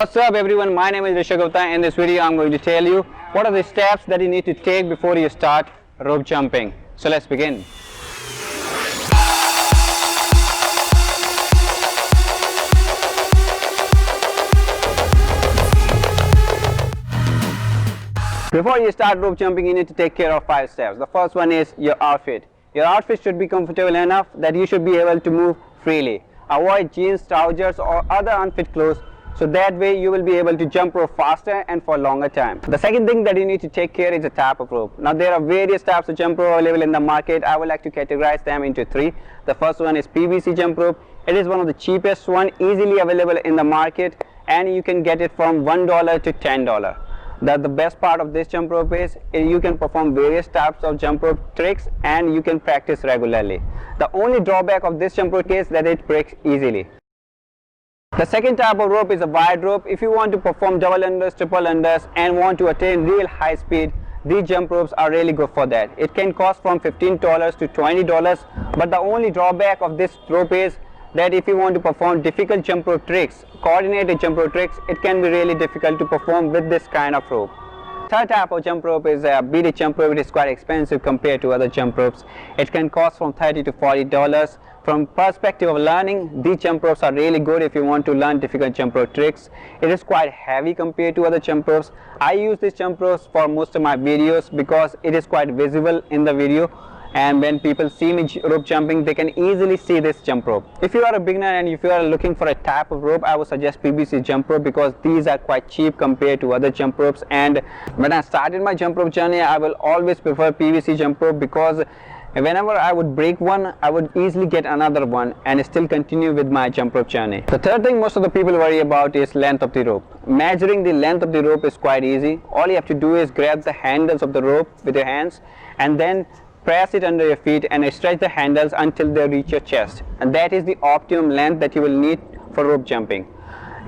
What's up everyone, my name is Rishabh Gupta. In this video I'm going to tell you what are the steps that you need to take before you start rope jumping. So let's begin. Before you start rope jumping, you need to take care of 5 steps. The first one is your outfit. Your outfit should be comfortable enough that you should be able to move freely. Avoid jeans, trousers or other unfit clothes, so that way you will be able to jump rope faster and for longer time. The second thing that you need to take care is the type of rope. Now there are various types of jump rope available in the market. I would like to categorize them into 3. The first one is PVC jump rope. It is one of the cheapest one, easily available in the market, and you can get it from $1 to $10. The best part of this jump rope is you can perform various types of jump rope tricks and you can practice regularly. The only drawback of this jump rope is that it breaks easily. The second type of rope is a wide rope. If you want to perform double unders, triple unders and want to attain real high speed, these jump ropes are really good for that. It can cost from $15 to $20, but the only drawback of this rope is that if you want to perform difficult jump rope tricks, coordinated jump rope tricks, it can be really difficult to perform with this kind of rope. Third type of jump rope is a beaded jump rope. It is quite expensive compared to other jump ropes. It can cost from $30 to $40. From perspective of learning, these jump ropes are really good if you want to learn difficult jump rope tricks. It is quite heavy compared to other jump ropes. I use these jump ropes for most of my videos because it is quite visible in the video, and when people see me rope jumping, they can easily see this jump rope. If you are a beginner and if you are looking for a type of rope, I would suggest PVC jump rope because these are quite cheap compared to other jump ropes. And when I started my jump rope journey, I will always prefer PVC jump rope because whenever I would break one, I would easily get another one and still continue with my jump rope journey. The third thing most of the people worry about is length of the rope. Measuring the length of the rope is quite easy. All you have to do is grab the handles of the rope with your hands and then press it under your feet and stretch the handles until they reach your chest, and that is the optimum length that you will need for rope jumping.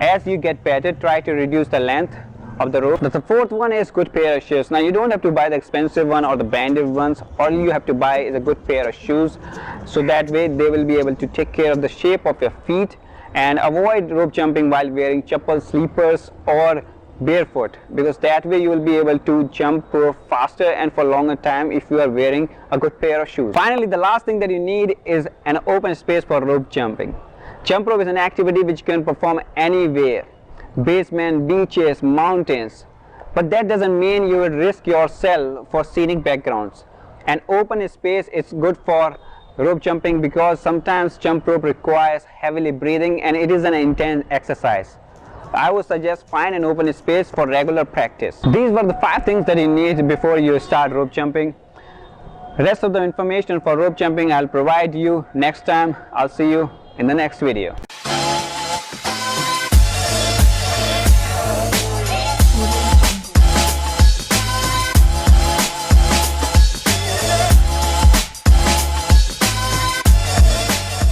As you get better, try to reduce the length of the rope. The fourth one is good pair of shoes. Now you don't have to buy the expensive one or the branded ones. All you have to buy is a good pair of shoes, so that way they will be able to take care of the shape of your feet. And avoid rope jumping while wearing chappal, sleepers or barefoot, because that way you will be able to jump rope faster and for longer time if you are wearing a good pair of shoes. Finally, the last thing that you need is an open space for rope jumping. Jump rope is an activity which you can perform anywhere, basement, beaches, mountains, but that doesn't mean you will risk yourself for scenic backgrounds. An open space is good for rope jumping because sometimes jump rope requires heavily breathing and it is an intense exercise. I would suggest find an open space for regular practice. These were the 5 things that you need before you start rope jumping. Rest of the information for rope jumping I'll provide you next time. I'll see you in the next video.